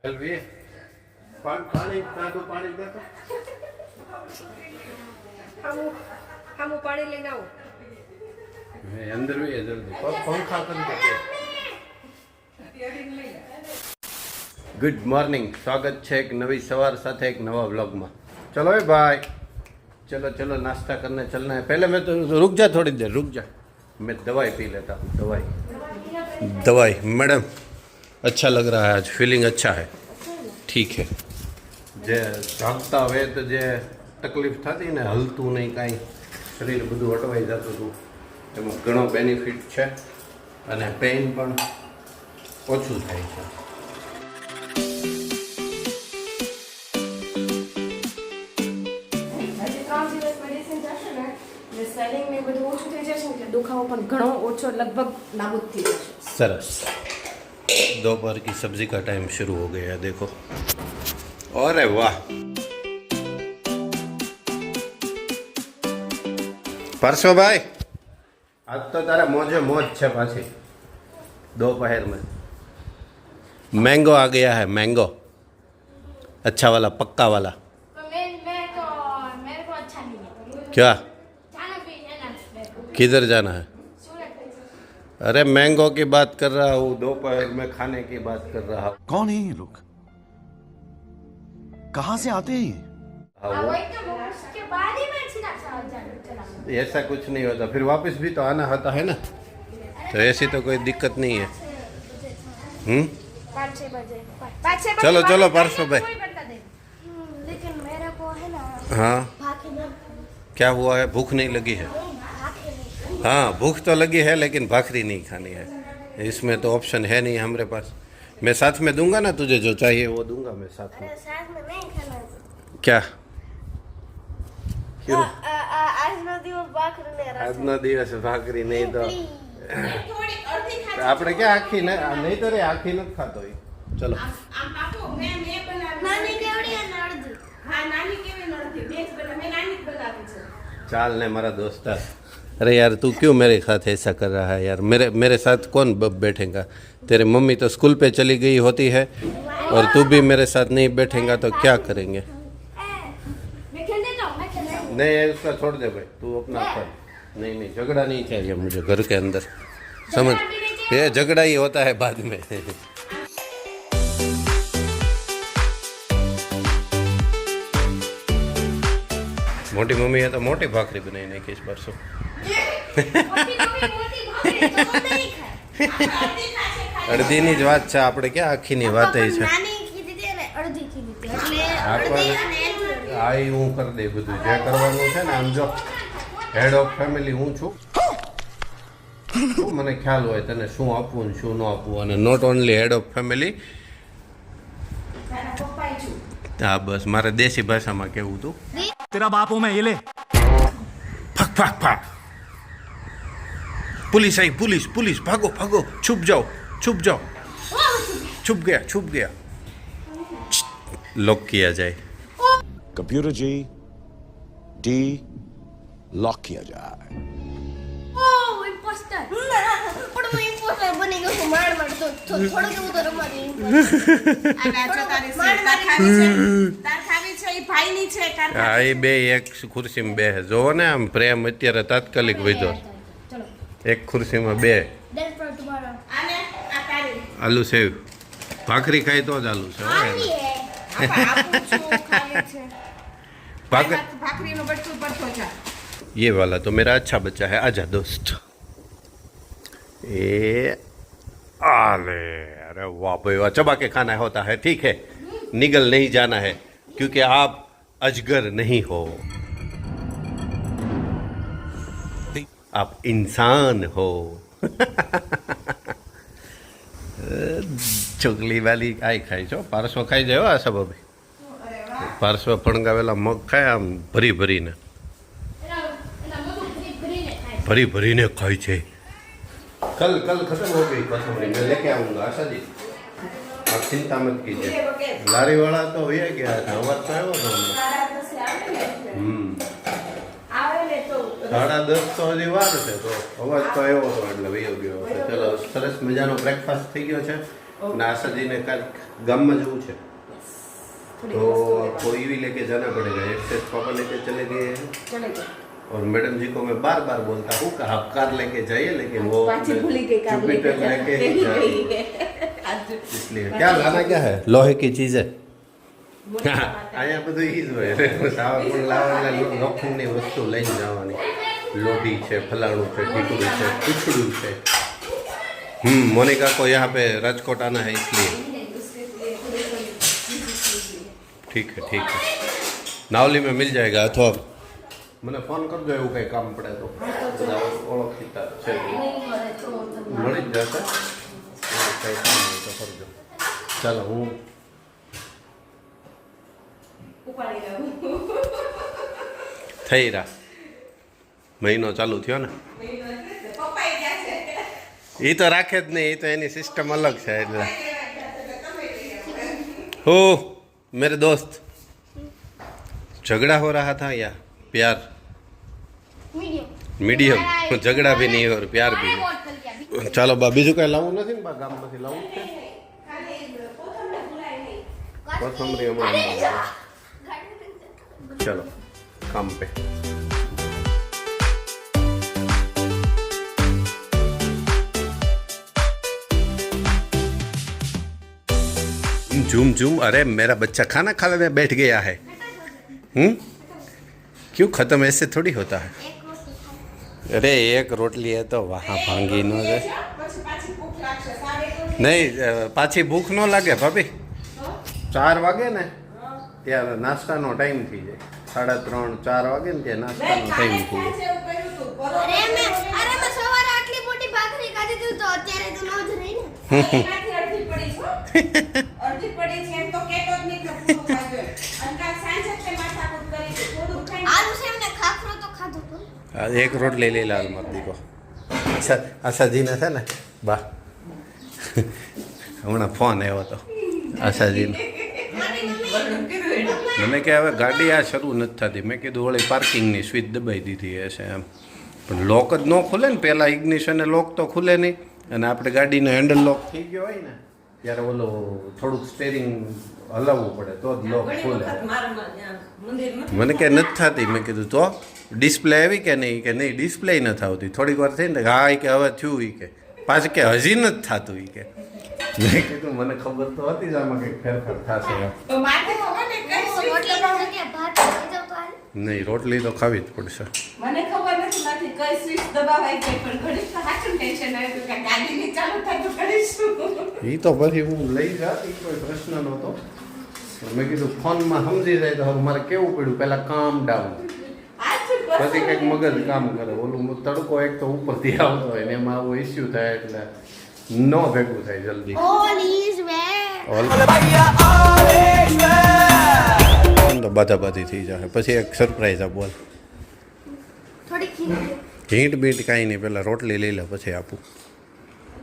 એલવી પાણી તાતું પાણી દેતો हम पानी लेना हो मैं अंदर भी है जल्दी पंखा कर दे गुड मॉर्निंग स्वागत है एक नवी सवार साथ एक नवा व्लॉग में चलो भाई चलो चलो नाश्ता करने चलना है पहले मैं तो रुक जा थोड़ी देर रुक जा मैं दवाई पी लेता हूँ दवाई मैडम अच्छा लग रहा है आज फीलिंग अच्छा है ठीक है जे झाँकता हुए तो जे तकलीफ थी ने हलतू नहीं कहीं शरीर बधु हटवाई जातुं हतुं एमां घणो बेनिफिट है अने पेन पण ओछुं थाय छे स्वेलिंग ने બધું ઓછું થઈ જશે એટલે દુખાવો પણ ઘણો ઓછો લગભગ નાબૂદ થઈ જશે सरस दोपहर की सब्जी का टाइम शुरू हो गया है देखो अरे वाह परसों भाई आज तो तारा मौजे मौज है पाछी दोपहर में मैंगो आ गया है मैंगो अच्छा वाला पक्का वाला तो मेरे को अच्छा नहीं है क्या जाना भी है ना किधर जाना है सूरत अरे मैंगो की बात कर रहा हूँ दोपहर में खाने की बात कर रहा हूँ कौन है ये लोग कहाँ से आते हैं ये वही तो उसके बाद ही मैं सीधा चला ऐसा कुछ नहीं होता फिर वापस भी तो आना होता है ना तो ऐसी तो कोई दिक्कत नहीं है 5-6 बजे 5-6 चलो चलो परसों भाई लेकिन मेरे को है ना हाँ भागे नहीं क्या हुआ है भूख नहीं लगी है भागे नहीं हाँ भूख तो लगी है लेकिन भाखरी नहीं खानी है इसमें तो ऑप्शन है नहीं हमारे पास मैं साथ में दूंगा ना तुझे जो चाहिए वो दूंगा मैं साथ में साथ में नहीं खाना क्या क्यों आज નો દિવસ ભાખરી ને આજનો દિવસ ભાખરી નહીં તો થોડી અડધી ખા આપણે ક્યાં આખી નહીં તો રે આખી નથી ખાતો એ ચલો આમ પાપો મેં બનાવી નાની કેવડી અને અડધી હા નાની કેવી નથી મેં જ બના મેં નાની જ બનાવી છે चाल ने मेरा दोस्ता अरे यार तू क्यों मेरे साथ ऐसा कर रहा है यार मेरे साथ कौन बैठेगा तेरी मम्मी तो स्कूल पे चली गई होती है और तू भी मेरे साथ नहीं बैठेगा तो क्या करेंगे मैं खेल देता हूं मैं खेल देता हूं नहीं उसका छोड़ दे भाई तू अपना कर नहीं नहीं झगड़ा नहीं चाहिए मुझे घर के अंदर समझ ये झगड़ा ही होता है बाद में मोटी मम्मी है तो मोटी भाखरी बनाई नहीं किस परसों મોટી ભાખરી તો નહીં ખાય અડધી ની જ વાત છે આપણે ક્યાં આખી ની વાત છે નાની કીધી હતી અને અડધી કીધી હતી એટલે અડધી અને અડધી આ હું કરી દે બધું જે કરવાનું છે ને આમ જો હેડ ઓફ ફેમિલી હું છું મને ખ્યાલ હોય તને શું આપવું ને શું ન આપવું અને not only head of family તારા પપ્પા છું હા બસ મારે દેશી ભાષામાં કહેવું હતું तेरा बाप हूं मैं ये ले ફક ફક ફક पुलिस आई पुलिस पुलिस भागो भागो छुप जाओ छुप गया लॉक किया जाए कंप्यूटर जी डी लॉक किया जाए ઓ ઇમ્પોસ્ટર પણ હું ઇમ્પોસ્ટર બની ગયો છું માર તો થોડું કેવું તો રમાડી અને આ જો તારી સીટ તાર ખાવી છે ઈ ભાઈની છે તાર આ એ બે એક ખુરશીમાં બે જોવો ને આમ પ્રેમ અત્યારે તાત્કાલિક વધ્યો ચલો એક ખુરશીમાં બે દેટ ફોર ટુમોરો આને આ તારી આલુ સેવ ભાખરી ખાય તો જ આલુ છે હો આની હે આપું છું ખાવી છે ભાખરીનો બચ્ચું પર પહોંચા ये वाला तो मेरा अच्छा बच्चा है आजा दोस्त ये आले अरे वाह भाई वाह चबा के खाना होता है ठीक है निगल नहीं जाना है क्योंकि आप अजगर नहीं हो आप इंसान हो चुगली वाली आई खाई छो पारसो खाई जाओ आ सब अभी पारसो फणगावेला मग खाए आम भरी भरीने भरी भरीने खाई छे कल खत्म हो गई कोथमरी मैं लेके आऊंगा आशा जी आप चिंता मत कीजिए लारी वाला तो हो गया था अवाज तो आयो था આવે ને તો 10:30 તો હજી વાર છે તો અવાજ તો આવ્યો હતો એટલે વયો ગયો ચલો સરસ મજાનો બ્રેકફાસ્ટ થઈ ગયો છે અને आशा का गाँव में जવું છે तो कोई भी लेके जाना पड़ेगा। एक से पापा लेके चले गए हैं चले गए और मैडम जी को मैं बार बार बोलता हूँ कि आप कार लेके जाइए, लेकिन वो पाची भूली गई कार लेके जुपिटर लेके गई इसलिए क्या लाना क्या है लोहे की चीज है અહીંયા બધું ઈ જ હોય સાવા પણ લાવવાના લોખંડની વસ્તુ લઈને જવાની લોઢી છે ફલાણું છે ટીકડું છે પૂછડું છે मोनिका को यहाँ पे राजकोट आना है इसलिए ठीक है नावली में मिल जाएगा अथवा મને ફોન કરજો એવું કંઈ કામ પડે તો બધા ઓળખીતા છે મળી જ જશે કંઈ કામ હોય તો કરજો ચાલો હું થઈ રહ્યા મહિનો ચાલુ થયો ને એ તો રાખે જ નહીં, એ તો એની સિસ્ટમ અલગ છે એટલે हो मेरे दोस्त झगड़ा हो रहा था या प्यार मीडियम झगड़ा भी नहीं और प्यार भी नहीं। चलो बा बीजू कहीं लावू नहीं बा गाम में लावू कोथमरी चलो काम पे झूम झूम अरे मेरा बच्चा खाना खाने में बैठ गया है। क्यों खत्म ऐसे थोड़ी होता है। अरे एक रोटली है तो वहाँ भांगी न जाए नहीं पाछी भूख न लगे भाभी 4 वागे ने त्यारे नास्तानो टाइम थी जाए 3:30 4 वागे ने त्यारे नास्तानो टाइम थी जाए। અરે મેં સવારે આટલી મોટી ભાખરી ખાધી હતી તો અત્યારે તો નો જ રહી ને અડધી પડી છે એમ તો કેતો જ નીકળો પૂરો ખાજો અને કાલ સાંજે તે માથાકૂટ કરી છે થોડું ખાઈ આલુ સેવ ને ખાખરો તો ખાધો તો एक रोटली ले ला मत को अच्छा आशा जी ने थे ने बा हमने फोन आयो तो आशा जी ने मैंने क्या हवे गाड़ी आ शुरू नहीं थती मैं कीधुं वળી पार्किंग स्विच दबाई दीधी हशे एम पण लॉक ज न खुले ने पहला इग्निशन ने लॉक तो खुले नहीं અને આપણે ગાડીનો હેન્ડલ લોક થઈ ગયો હોય ને ત્યારે ઓલો થોડુંક સ્ટેરિંગ હલાવવું પડે તો જ લોક ખુલે મને કે નથી થતી મેં કીધું તો ડિસ્પ્લે આવી કે નહીં ડિસ્પ્લે નથી આવતી થોડીક વાર થઈને હા કે હવે થયું એ કે પાછું કે હજી નથી થતું એ કે મેં કીધું મને ખબર તો હતી જ આમાં કંઈક ફેરફાર થશે તો માથે ખબર ને કઈ સ્વિચ રોટલી કે ભાત ખાઈ જાવ તો હાલ નહીં રોટલી તો ખાવી જ પડશે મને ખબર નથી કઈ સ્વિચ દબાવાય છે પણ ઘણી તો હાચું ટેન્શન આવ્યું કે ગાડી ની ચાલુ થાય તો કરીશું એ તો પછી હું લઈ જાત એ કોઈ પ્રશ્ન નહોતો મેં કીધું ફોનમાં સમજી જાય તો હવે મારે કેવું પડ્યું પહેલાં કામ ડાઉન પછી કંઈક મગજ કામ કરે ઓલું તડકો એક તો ઉપરથી આવતો હોય ને એમાં આવો ઇસ્યુ થાય એટલે ન ભેગું થાય જલ્દી ઓલ ઇઝ વેલ તો બાધાબાધી થઈ જાય પછી એક સરપ્રાઈઝ આ બોલ થોડી ખીર હીંટ બીંટ કાંઈ નહીં પહેલાં રોટલી લઈ લે પછી આપું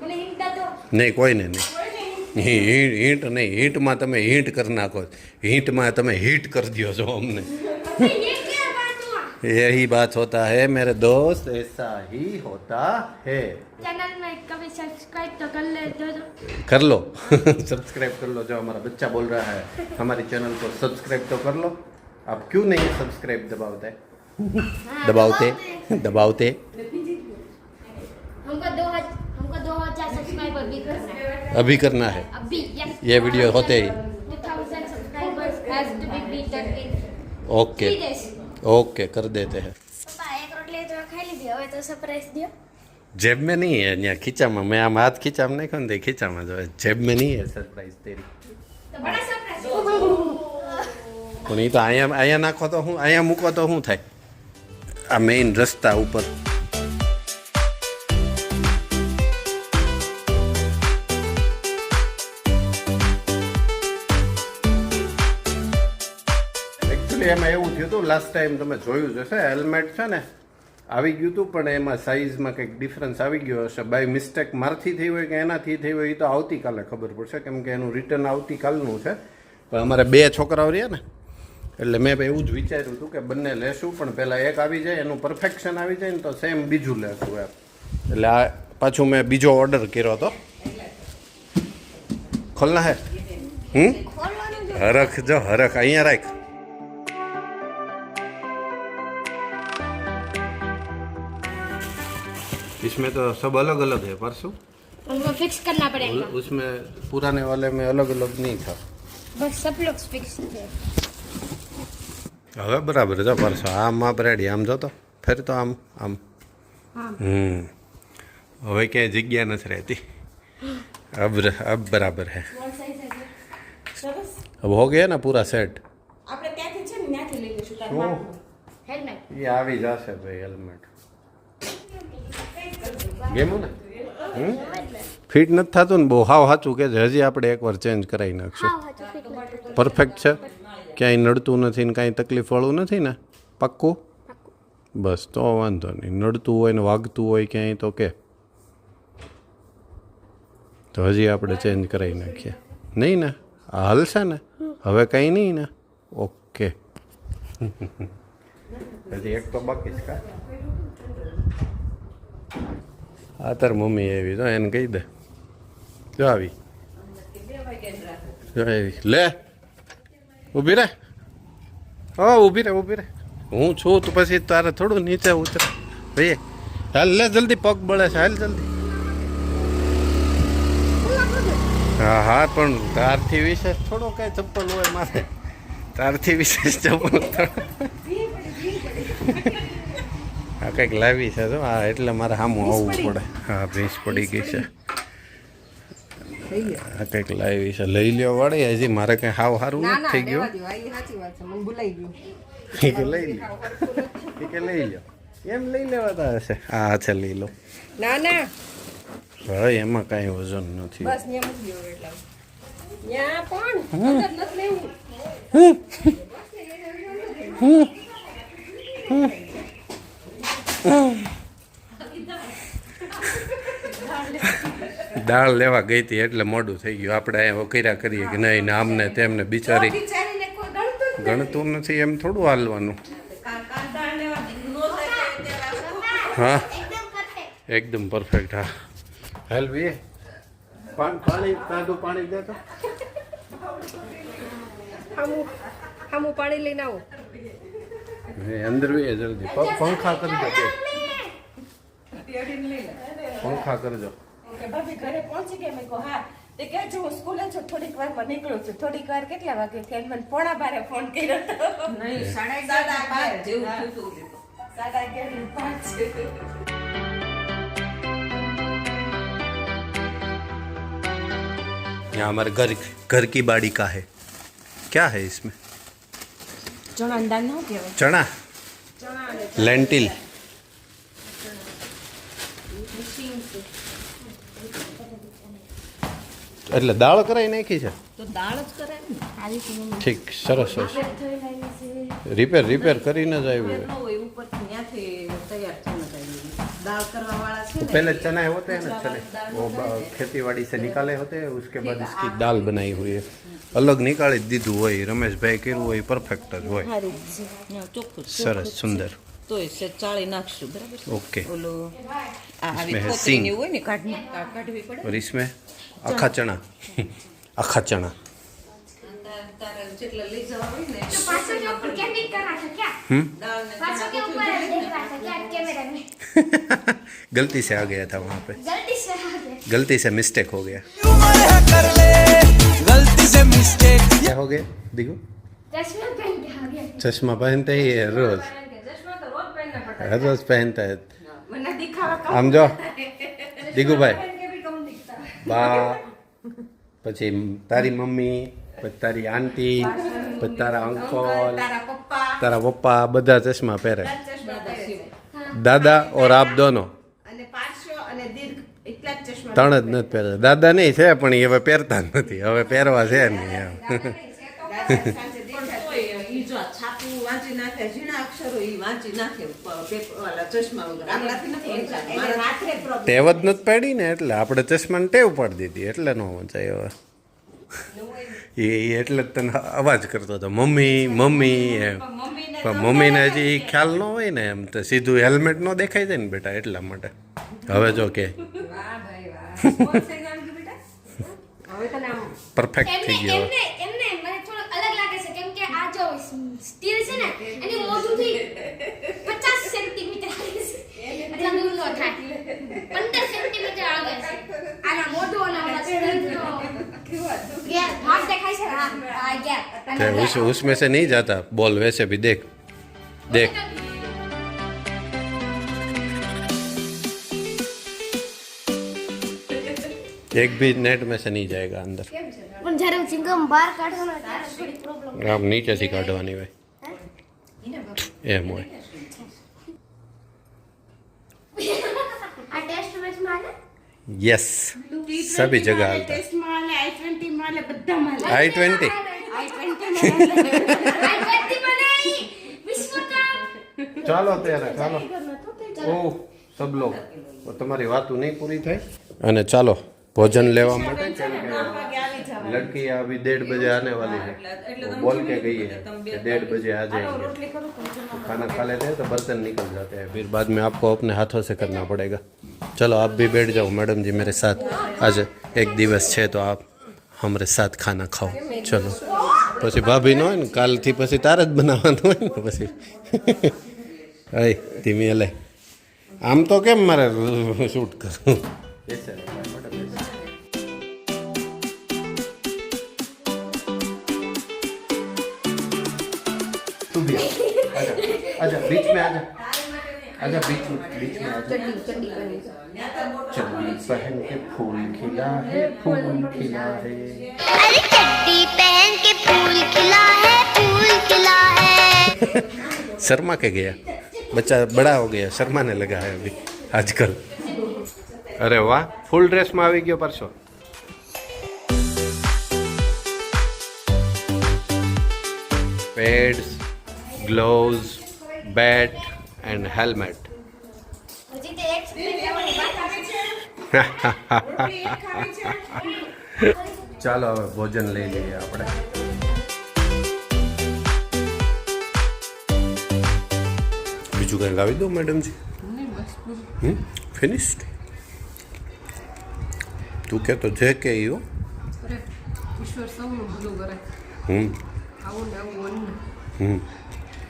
મને ઈંડા તો નહીં કોઈને નહીં હીંટ નહીં હીંટમાં તમે હીંટ કરી નાખો હીંટમાં તમે હીટ કરી દો છો અમને ये क्या बात हुआ यही बात होता है मेरे दोस्त ऐसा ही होता है चैनल में कभी सब्सक्राइब तो कर ले दो कर लो सब्सक्राइब कर लो जो हमारा बच्चा बोल रहा है हमारी चैनल को सब्सक्राइब तो कर लो आप क्यों नहीं सब्सक्राइब दबाते दबाते हमको 2000 सब्सक्राइबर भी करना है अभी करना है अभी ये वीडियो होते ही 2000 subscribers has to be beaten in okay 3 days okay कर देते हैं पप्पा एक रोटली तो खाई लीધી હવે તો સરપ્રાઈઝ દિયો जेब में नहीं है यहाँ खींचा में मैं आम हाथ खींचा में नहीं खोन दे खींचा में जो है जेब में नहीं है सरप्राइज तेरी તો બડા સરપ્રાઈઝ પણ એ તો અહીંયા નાખો તો હું અહીંયા મૂકો તો શું થાય આ મેઇન રસ્તા ઉપર એકચ્યુઅલી એમાં એવું થયું હતું લાસ્ટ ટાઈમ તમે જોયું જ હશે હેલ્મેટ છે ને આવી ગયું હતું પણ એમાં સાઇઝમાં કંઈક ડિફરન્સ આવી ગયો હશે બાય મિસ્ટેક મારથી થઈ હોય કે એનાથી થઈ હોય એ તો આવતીકાલે ખબર પડશે કેમ કે એનું રિટર્ન આવતીકાલનું છે પણ અમારે 2 છોકરાઓ રહ્યા ને એટલે મેં એવું જ વિચાર્યું હતું કે બંને લેશું પણ પહેલાં એક આવી જાય એનું પરફેક્શન આવી જાય ને તો સેમ બીજું લેશું એમ એટલે આ પાછું મેં બીજો ઓર્ડર કર્યો હતો ખોલના હે હરખ જો હરખ અહીંયા રાખ इसमें तो सब अलग अलग है परसों उनको फिक्स करना पड़ेगा उसमें पुराने वाले में अलग अलग नहीं था बस सब लोग फिक्स थे હવે બરાબર જો પરસો આમ આપ રેડી આમ જો તો ફેર તો આમ આમ હવે ક્યાંય જગ્યા નથી રહેતી अब बराबर है સરસ अब हो गया ना पूरा सेट આપણે ત્યાંથી છે ને ત્યાંથી લઈ લઈશું તાર માપનું. हेलमेट ये આવી જશે ભાઈ હેલ્મેટ ગેમું ને ફિટ નથી થતું ને બહુ હાવ સાચું કે હજી આપણે એકવાર ચેન્જ કરાવી નાખશું પરફેક્ટ છે ક્યાંય નડતું નથી ને કાંઈ તકલીફ વાળું નથી ને પાક્કું બસ તો વાંધો નહીં નડતું હોય ને વાગતું હોય ક્યાંય તો કે તો હજી આપણે ચેન્જ કરાવી નાખીએ નહીં ને આ હલશે ને હવે કંઈ નહીં ને ઓકે હજી એક તો બાકી છે કા આ તાર મમ્મી આવી તો એને કહી દે જો આવી જો આવી લે ઊભી રહે ઊભી રહે હું છું તો પછી તારે થોડું નીચે ઉતરે ભાઈ હાલ લે જલ્દી પગ બળે છે હાલ જલ્દી હા હા પણ તારથી વિશેષ થોડો કાંઈ ચપ્પલ હોય મારે તારથી વિશેષ ચપ્પલ હા કંઈક લાવી છે તો હા એટલે મારે સામું આવવું પડે હા ભેંસ પડી ગઈ છે હા કંઈક લાવી છે લઈ લ્યો વળી હજી મારે કંઈ હાવ સારું નથી થઈ ગયું એ કે લઈ લ્યો લઈ લ્યો એમ લઈ લેવાતા હશે હા છે લઈ લો ના ના હવે એમાં કાંઈ વજન નથી બસ ન્યા મૂકી દો એટલા ન્યા પણ અંદર નથી લેવું દાળ લેવા ગઈ હતી એટલે મોડું થઈ ગયું આપણે અહીંયા કર્યા કરીએ કે નહીં ને આમને તેમને બિચારી બિચારીને કોઈ ગણતું જ ગણતું નથી એમ થોડું હાલવાનું કાંદા લેવા નો થાય ત્યારે હા एकदम परफेक्ट એકદમ પરફેક્ટ હા હેલ વી પાણી તાજું પાણી દે તો હામું પાણી લઈને આવો અંદર વી જલ્દી પંખા કરી દો પંખા કરજો કે ભાભી ઘરે પહોંચી ગયા મેં કહું હા તે કે જો હું સ્કૂલે છું થોડીક વારમાં નીકળું છું થોડીક વાર કેટલા વાગે થયા મને 11:30 ફોન કર્યો હતો નહીં 5:30 જેવું થયું હતું यहाँ हमारे घर की बाड़ी का है क्या है इसमें ચણા દાળ ન કહેવાય चना लेंटिल એટલે દાળ કરાવી નાખી છે તો દાળ જ કરાય ને ઠીક સરસ સરસ રિપેર કરીને જ આવ્યું ન હોય ઉપરથી ત્યાંથી તૈયાર થઈને જાય दाल करवा वाला है ना पहले चना होते हैं ना चने वो खेती बाड़ी से निकाले होते हैं उसके बाद इसकी दाल बनाई हुई है अलग निकाली दीधું હોય રમેશભાઈ કર્યું હોય પરફેક્ટ જ હોય ચોખ્ખું સરસ સુંદર તો એ ચાળી નાખશું બરાબર ओके ઓલો આ આવી इसमें है કોથળી सींग। ને હોય ને કાઢવી પડે और इसमें अखा चना તારે જેટલા લઈ જવા હોય ને तो 500 के ऊपर कैंपिंग करना था क्या દાળ ને 500 के ऊपर देखना था क्या कैमरा में गलती से आ गया था वहाँ पे जल्दी से आ गए गलती से मिस्टेक हो गया क्या हो गया दिखो चश्मा पहन के आ गए चश्मा पहनते ही है रोज ચશ્મા તો રોજ પહેરना पड़ता हर रोज पहनता है है वरना दिखावा कम આમ જો દીગુ ભાઈ पहन के भी कम दिखता है બા પછી તારી મમ્મી પછી તારી આંટી પછી તારા અંકલ तारा पप्पा તારા પપ્પા બધા ચશ્મા પહેરે ચશ્મા પહેરે છે. દાદા ઓર આપ દોનો અને પાર્શ્વ અને દીર્ઘ એટલા જ ચશ્મા ત્રણ જ નથી પહેરતા દાદા નહીં છે પણ એ હવે પહેરતા જ નથી હવે પહેરવા છે નહીં એમ દાદા સાંજે દેખાય તોય ઈ જો છાપું વાંચી નાખે ઝીણા અક્ષરો ઈ વાંચી નાખે વાલા ચશ્મા વગર આપણાથી નથી વંચાતું. એટલે રાત્રે પ્રોબ્લેમ ટેવ જ નથી પડી ને એટલે આપણે ચશ્માને ટેવ પાડી દીધી એટલે ન વંચાય હવે એ એટલે જ તને અવાજ કરતો હતો મમ્મી મમ્મી એમ પણ મમ્મીને હજી ખ્યાલ ન હોય ને એમ તો સીધું હેલ્મેટ ન દેખાય જાય ને બેટા એટલા માટે હવે જો કે વાહ ભાઈ વાહ કોણ છે ગામથી બેટા હવે તને આમ પરફેક્ટ થઈ ગયો એમને એમને મને થોડું અલગ લાગે છે કેમ કે આ જો સ્ટીલ છે ને એની મોઢુંથી 50 સેન્ટીમીટર આગળ છે એટલે ઊંધો થાય 15 સેન્ટીમીટર આગળ છે આના મોઢું અને આપણા સ્ટીલનો ગેપ ભાગ દેખાય છે હા આ ગેપ उसमें से नहीं जाता बॉल वैसे भी देख देख एक भी नेट में से नहीं जाएगा अंदर પણ જ્યારે હું ચિંગમ બહાર કાઢવાનો ત્યારે થોડી પ્રોબ્લેમ આમ નીચેથી કાઢવાની હોય એમ હોય આ ટેસ્ટ મેચમાં આને यस सभी जगह हालता है ટેસ્ટમાં આલે i20 માં આલે બધામાં આલે आई-20 i20 માં આલે આ વ્યક્તિ બનાવી વિશ્વ કપ ચાલો ત્યારે ચાલો ઓ सब लोग तो तुम्हारी बात नहीं पूरी થઈ અને ચાલો भोजन लेवा માટે કેમ કે लड़की अभी 1:30 बजे आने वाली है वो बोल के गई है कि 1:30 बजे आ जाएंगे खाना खा लेते हैं तो बर्तन निकल जाते हैं फिर बाद में आपको अपने हाथों से करना पड़ेगा चलो आप भी बैठ जाओ मैडम जी मेरे साथ आज एक दिवस है तो आप हमारे साथ खाना खाओ चलो પછી ભાભી નો હોય ને કાલથી પછી તારે જ બનાવવાનું હોય ને પછી અય ધીમી હલે આમ તો કેમ મારે શૂટ કરું तू भी आजा आजा बीच में आजा आजा बीच में आजा चड्डी पहन के फूल खिला है अरे चड्डी पहन के फूल खिला है शर्मा के गया बच्चा बड़ा हो गया शर्माने लगा है अभी आजकल अरे वाह फुल ड्रेस में આવી ગયો પરસો pads gloves bat and helmet હજી તે એક્સપ્લેન કરવાની વાત આવે છે ચાલો હવે ભોજન લઈ લઈએ આપણે બીજું કંઈ લાવી દો મેડમજી ફિનિશ્ડ તું કે તો જે કે ઈ હો ઈશ્વર સૌનું ભલું કરે હમ આવું ને આવું અન્ન હમ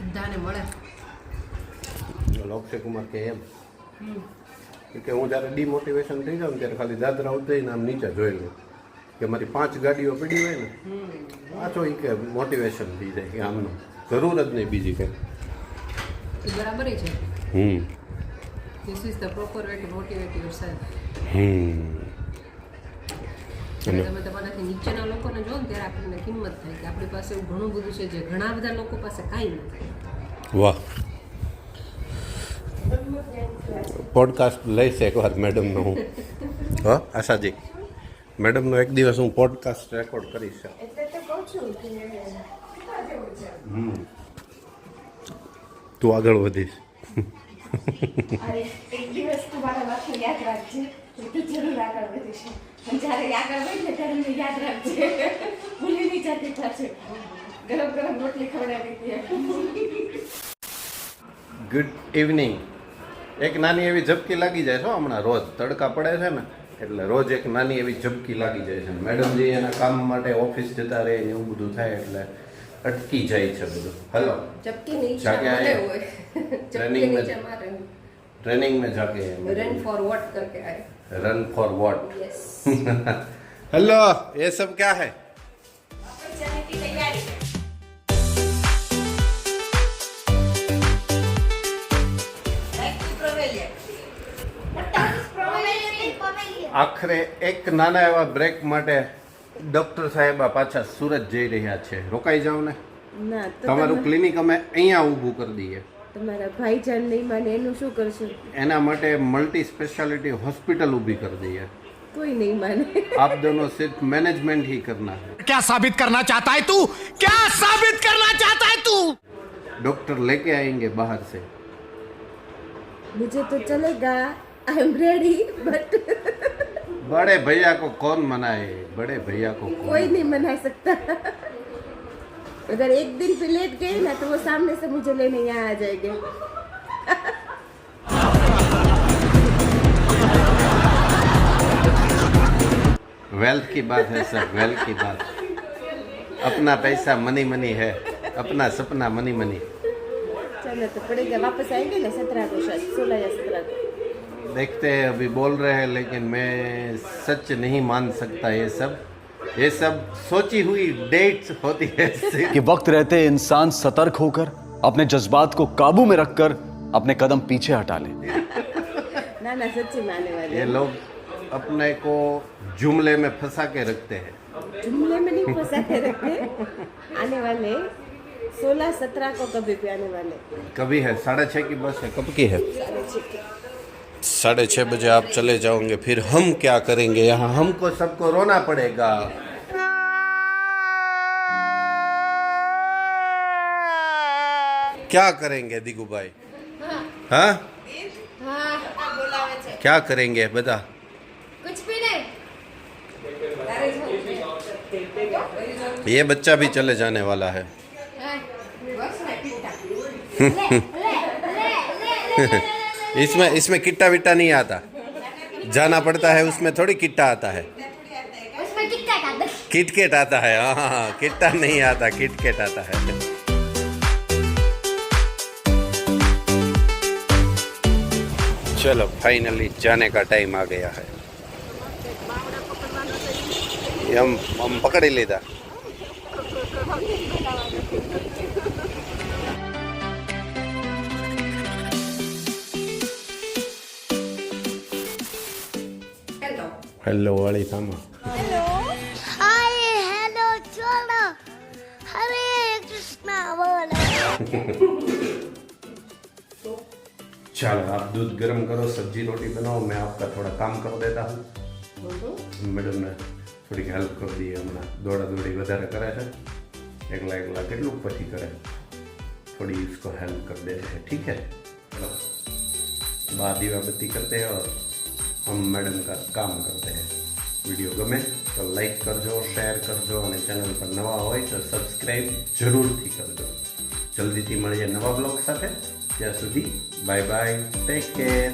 બધાને મળે અક્ષય કુમાર કે એમ કે હું જ્યારે ડિમોટિવેશન થઈ જાઉં ત્યારે ખાલી દાદરા ઉતરીને આમ નીચે જોઈ લઉં કે મારી 5 ગાડીઓ પડી હોય ને પાછો એ કે મોટિવેશન થઈ જાય કે આમનું જરૂર જ નહીં બીજી કંઈ એ બરાબર છે hmm this is the proper way to motivate yourself hmm તમે તમારાથી નીચેના લોકોને જો ને ત્યારે આપણને કિંમત થાય કે આપણી પાસે એવું ઘણું બધું છે જે ઘણા બધા લોકો પાસે કાંઈ નથી વાહ પોડકાસ્ટ લઈશ એકવાર મેડમનો હું હા આશાજી મેડમનો એક દિવસ હું પોડકાસ્ટ રેકોર્ડ કરીશ એટલે તો કહું છું કે તું આગળ વધીશ અરે એક દિવસ તું મારા વાતને યાદ રાખજે તો તું જરૂર આગળ વધીશ અને જ્યારે આગળ વધી ને ત્યારે મને યાદ રાખજે ભૂલી નહીં જતી પાછું ગરમ ગરમ રોટલી ખવડાવી દે ગુડ ઇવનિંગ એક નાની એવી ઝબકી લાગી જાય છે હમણાં રોજ તડકા પડે છે ને એટલે રોજ એક નાની એવી ઝબકી લાગી જાય છે મેડમજી એના કામ માટે ઓફિસ જતા રહે ને એવું બધું થાય એટલે અટકી જાય છે બધું હલો ચપકી નીચે જાકે મળે આયા હોય ટ્રેનિંગ ચપકી में નીચે મારે ट्रेनिंग में जाके રન ફોર વોટ કરકે આए run for what yes hello ये सब क्या है જાने की तैयारी है લાઈક ટુ પ્રોવેલિયર આખરે એક નાના એવા બ્રેક માટે ડોક્ટર સાહેબ પાછા સુરત જઈ રહ્યા છે રોકાઈ જાવ ને ના તમારું ક્લિનિક અમે અહીંયા ઊભું કરી દઈએ તમારા ભાઈજાન નહીં માને એનું શું કરશું એના માટે મલ્ટી સ્पेशलिटी हॉस्पिटल ऊभी कर दी है કોઈ નહીં માને आप दोनों सिर्फ मैनेजमेंट ही करना है क्या साबित करना चाहता है तू क्या साबित करना चाहता है तू डॉक्टर लेके आएंगे बाहर से मुझे तो चलेगा आई एम रेडी बट बड़े भैया को कौन मनाए बड़े भैया को कोई कौन नहीं मना सकता अगर एक दिन पे लेट गए ना तो वो सामने से मुझे लेने यहाँ आ जाएंगे वेल्थ की बात है सर, वेल्थ की बात। अपना पैसा मनी मनी है, अपना सपना मनी मनी। चलो तो पड़ेगा, वापस आएंगे ना 17 को, शायद 16 या 17 को। देखते हैं, अभी बोल रहे हैं लेकिन मैं सच नहीं मान सकता। ये सब सोची हुई डेट्स होती है। कि वक्त रहते इंसान सतर्क होकर अपने जज्बात को काबू में रखकर अपने कदम पीछे हटा ले। ना ना सच्ची में आने वाले ये हैं। लोग अपने को जुमले में फंसा के रखते हैं। जुमले में नहीं फंसा के रखे, आने वाले 16-17 को कभी भी आने वाले। कभी है 6:30 की बस है, कब की है? 6:30। 6:30 बजे आप चले जाओगे, फिर हम क्या करेंगे यहाँ? हमको सबको रोना पड़ेगा। क्या करेंगे दिगू भाई? हाँ, क्या करेंगे बता? कुछ भी नहीं। ये बच्चा भी चले जाने वाला है। इसमें किट्टा विट्टा नहीं आता, जाना पड़ता है, उसमें थोड़ी किट्टा आता है। उसमें कितना आता है? किटकेट आता है। हाँ, किट्टा नहीं आता, किटकेट आता है। चलो फाइनली जाने का टाइम आ गया है। ये हम पकड़ ही लेता। हेलो वाली थामा। हाय हेलो चलो हरे कृष्णा बोलो। चलो आप दूध गर्म करो, सब्जी रोटी बनाओ, मैं आपका थोड़ा काम कर देता हूँ। मैडम ने थोड़ी हेल्प कर दी है, हमણાં દોડા દોડી વધારે કરે છે, એકલા એકલા કેટલું પછી કરે, थोड़ी इसको हेल्प कर देते हैं, ठीक है? चलो बाहर दीवा बत्ती करते हैं और हम मैडम का काम करते हैं। वीडियो गमे तो लाइक करजो, शेर करजो और चैनल पर नवा हो तो सब्सक्राइब जरूरથી करजो। जल्दीથી મળીએ નવા બ્લોગ સાથે। ત્યાં સુધી બાય બાય, ટેક કેર।